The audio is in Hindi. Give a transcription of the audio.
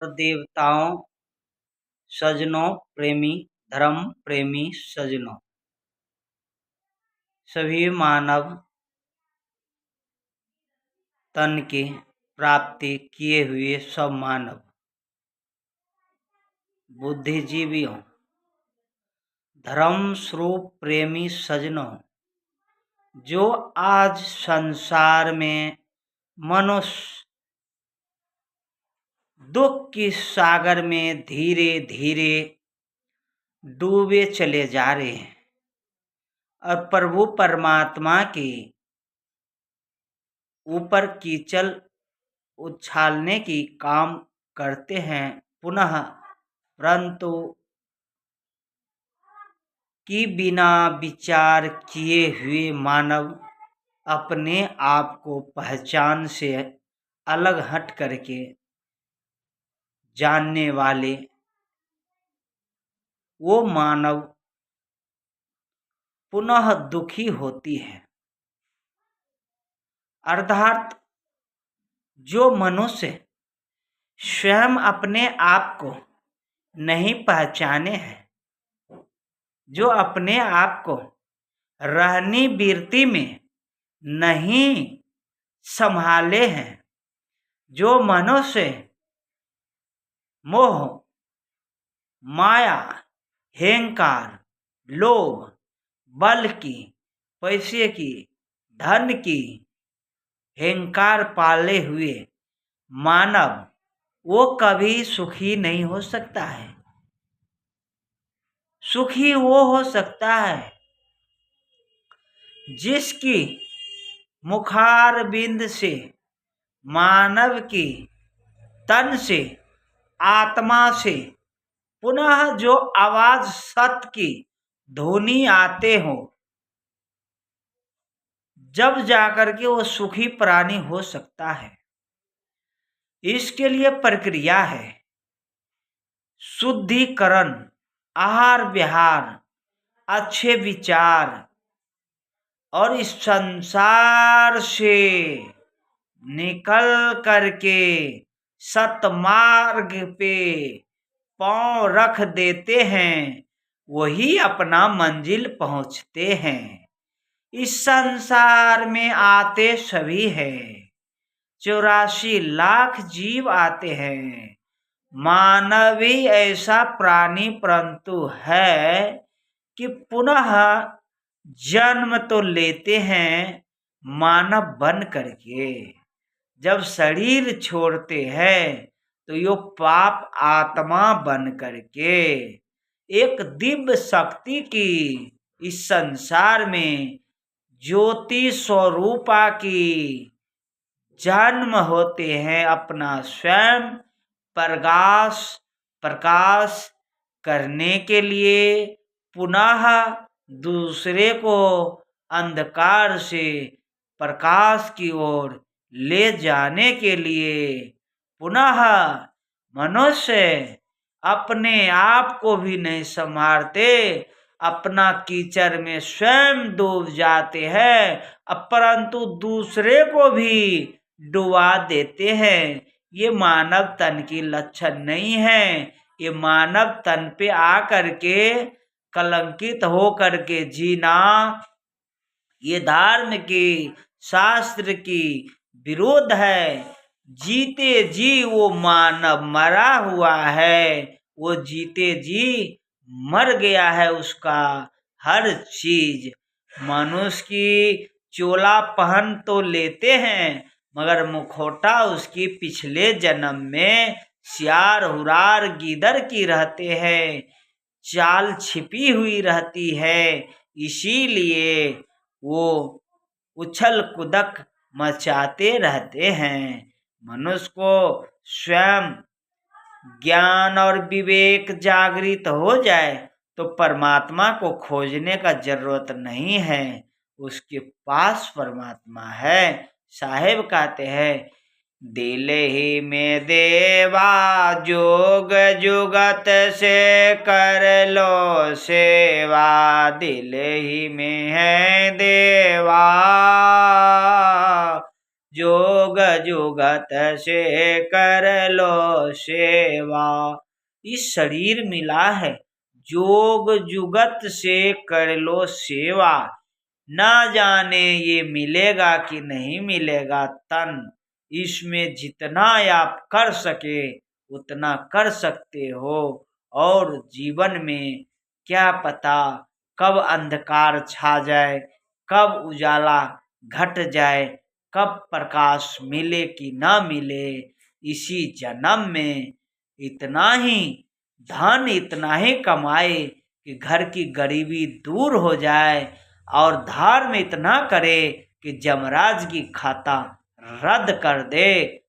देवताओं सज्जनों प्रेमी धर्म प्रेमी सज्जनों, सभी मानव तन की प्राप्ति किए हुए सब मानव बुद्धिजीवियों, धर्म स्वरूप प्रेमी सज्जनों, जो आज संसार में मनुष्य दुख की सागर में धीरे धीरे डूबे चले जा रहे हैं और प्रभु परमात्मा के ऊपर कीचड़ उछालने की काम करते हैं पुनः, परंतु कि बिना विचार किए हुए मानव अपने आप को पहचान से अलग हट करके जानने वाले वो मानव पुनः दुखी होती है। अर्थात जो मनुष्य स्वयं अपने आप को नहीं पहचाने हैं, जो अपने आप को रहनी बिरती में नहीं संभाले हैं, जो मनुष्य मोह माया अहंकार लोभ बल की पैसे की धन की अहंकार पाले हुए मानव वो कभी सुखी नहीं हो सकता है। सुखी वो हो सकता है जिसकी मुखार बिंद से मानव की तन से आत्मा से पुनः जो आवाज सत्य की ध्वनि आते हो, जब जाकर के वो सुखी प्राणी हो सकता है। इसके लिए प्रक्रिया है शुद्धिकरण, आहार विहार, अच्छे विचार और इस संसार से निकल करके सतमार्ग पे पांव रख देते हैं, वही अपना मंजिल पहुंचते हैं। इस संसार में आते सभी हैं, 84 लाख जीव आते हैं। मानव ही ऐसा प्राणी परंतु है कि पुनः जन्म तो लेते हैं मानव बन करके। जब शरीर छोड़ते हैं तो यो पाप आत्मा बन करके एक दिव्य शक्ति की इस संसार में ज्योति स्वरूपा की जन्म होते हैं। अपना स्वयं प्रकाश करने के लिए, पुनः दूसरे को अंधकार से प्रकाश की ओर ले जाने के लिए, पुनः मनुष्य अपने आप को भी नहीं संभालते, अपना कीचड़ में स्वयं डूब जाते हैं, परंतु दूसरे को भी डुबा देते हैं। ये मानव तन की लक्षण नहीं है। ये मानव तन पे आकर के कलंकित हो करके जीना, ये धर्म की शास्त्र की विरोध है। जीते जी वो मानव मरा हुआ है, वो जीते जी मर गया है। उसका हर चीज मनुष्य की चोला पहन तो लेते हैं, मगर मुखौटा उसकी पिछले जन्म में सियार हुरार गीदड़ की रहते हैं, चाल छिपी हुई रहती है। इसीलिए वो उछल कूदक मचाते रहते हैं। मनुष्य को स्वयं ज्ञान और विवेक जागृत हो जाए तो परमात्मा को खोजने का जरूरत नहीं है, उसके पास परमात्मा है। साहेब कहते हैं, दिल ही में देवा जोग जुगत से कर लो सेवा, दिल ही में है देवा जोग जुगत से कर लो सेवा। इस शरीर मिला है, जोग जुगत से कर लो सेवा। ना जाने ये मिलेगा कि नहीं मिलेगा तन, इसमें जितना आप कर सके उतना कर सकते हो। और जीवन में क्या पता कब अंधकार छा जाए, कब उजाला घट जाए, कब प्रकाश मिले कि ना मिले। इसी जन्म में इतना ही धन, इतना ही कमाए कि घर की गरीबी दूर हो जाए, और धार में इतना करे कि जमराज की खाता रद्द कर दे।